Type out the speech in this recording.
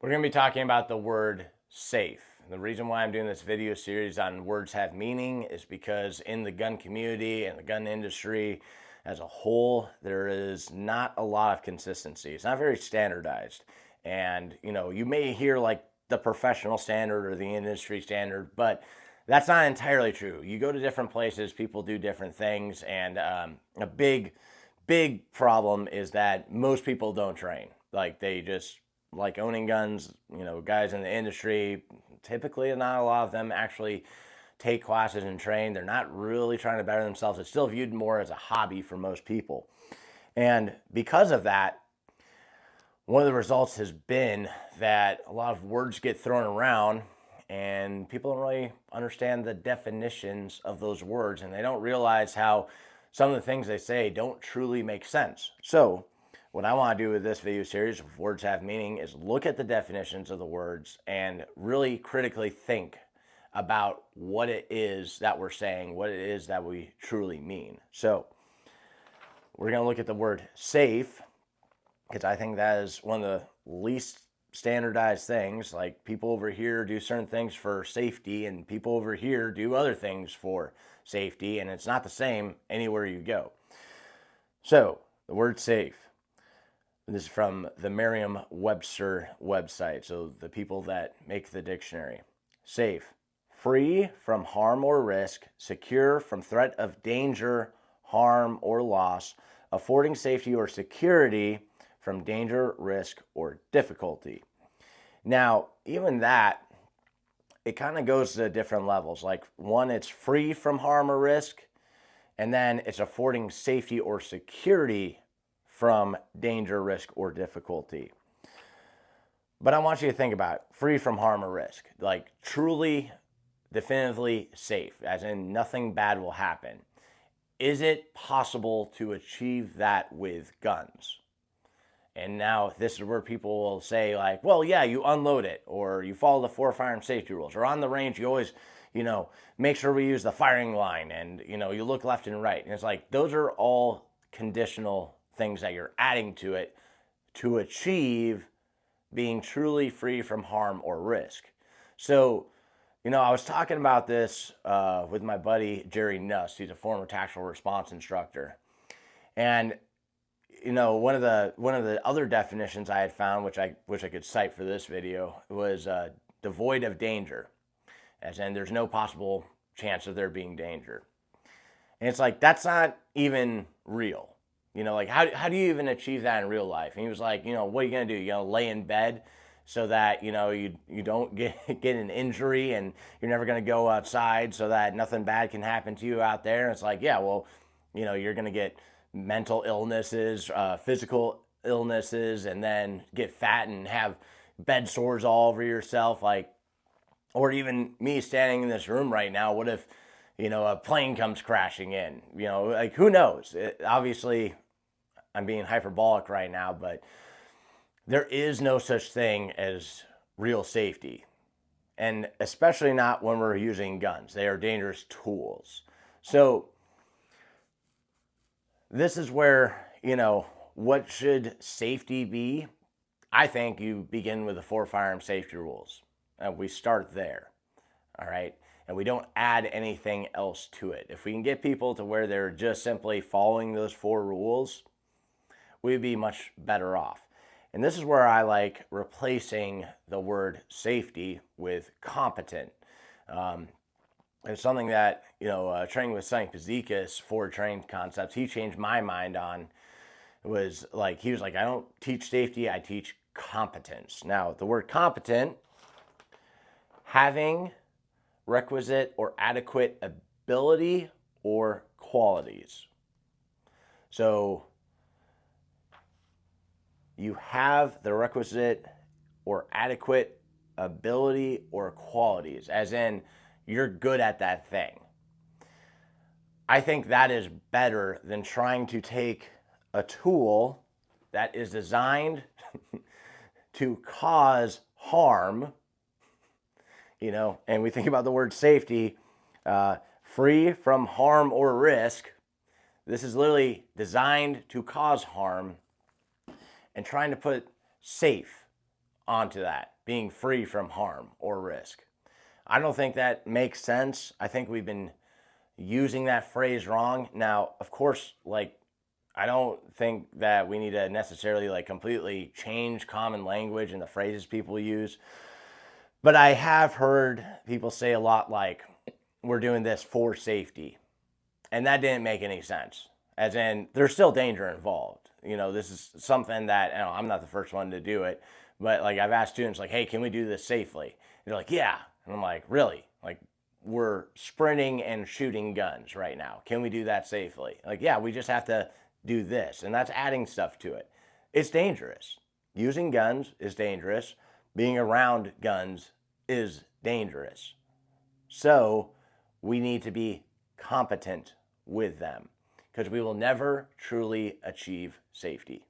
We're going to be talking about the word safe. The reason why I'm doing this video series on words have meaning is because in the gun community and the gun industry as a whole, there is not a lot of consistency. It's not very standardized. And, you may hear like the professional standard or the industry standard, but that's not entirely true. You go to different places, people do different things, and a big problem is that most people don't train. Like they just like owning guns, guys in the industry, typically not a lot of them actually take classes and train. They're not really trying to better themselves. It's still viewed more as a hobby for most people. And because of that, one of the results has been that a lot of words get thrown around and people don't really understand the definitions of those words, and they don't realize how some of the things they say don't truly make sense. So what I want to do with this video series of Words Have Meaning is look at the definitions of the words and really critically think about what it is that we're saying, what it is that we truly mean. So we're going to look at the word safe, because I think that is one of the least standardized things. Like people over here do certain things for safety and people over here do other things for safety, and it's not the same anywhere you go. So the word safe, this is from the Merriam-Webster website, so the people that make the dictionary. Safe, free from harm or risk, secure from threat of danger, harm, or loss, affording safety or security from danger, risk, or difficulty. Now, even that, it kind of goes to different levels. Like one, it's free from harm or risk, and then it's affording safety or security from danger, risk, or difficulty. But I want you to think about it. Free from harm or risk, like truly, definitively safe, as in nothing bad will happen. Is it possible to achieve that with guns? And now this is where people will say like, well, yeah, you unload it, or you follow the 4 firearm safety rules, or on the range, you always, make sure we use the firing line, and, you look left and right. And it's like, those are all conditional things that you're adding to it to achieve being truly free from harm or risk. So, I was talking about this with my buddy, Jerry Nuss. He's a former tactical response instructor. And one of the other definitions I had found, which I wish I could cite for this video, was devoid of danger, as in there's no possible chance of there being danger. And it's like, that's not even real. Like how do you even achieve that in real life? And he was like, what are you gonna do? You gonna lay in bed so that you don't get an injury, and you're never gonna go outside so that nothing bad can happen to you out there? And it's like, yeah, well, you're gonna get mental illnesses, physical illnesses, and then get fat and have bed sores all over yourself. Like, or even me standing in this room right now, what if, a plane comes crashing in? Like, who knows? Obviously, I'm being hyperbolic right now, but there is no such thing as real safety. And especially not when we're using guns. They are dangerous tools. So this is where, what should safety be? I think you begin with the 4 firearm safety rules. And we start there, all right? And we don't add anything else to it. If we can get people to where they're just simply following those 4 rules, we'd be much better off. And this is where I like replacing the word safety with competent. It's something that, training with Sonny Pazikis for Trained Concepts, he changed my mind on. It was like, he was like, I don't teach safety, I teach competence. Now, the word competent, having requisite or adequate ability or qualities. So you have the requisite or adequate ability or qualities, as in you're good at that thing. I think that is better than trying to take a tool that is designed to cause harm, and we think about the word safety, free from harm or risk. This is literally designed to cause harm, and trying to put safe onto that, being free from harm or risk. I don't think that makes sense. I think we've been using that phrase wrong. Now, of course, like, I don't think that we need to necessarily like completely change common language and the phrases people use. But I have heard people say a lot like, we're doing this for safety. And that didn't make any sense. As in, there's still danger involved. This is something that, I'm not the first one to do it, but like I've asked students, like, hey, can we do this safely? And they're like, yeah. And I'm like, really? Like, we're sprinting and shooting guns right now. Can we do that safely? Like, yeah, we just have to do this. And that's adding stuff to it. It's dangerous. Using guns is dangerous. Being around guns is dangerous. So we need to be competent with them because we will never truly achieve safety.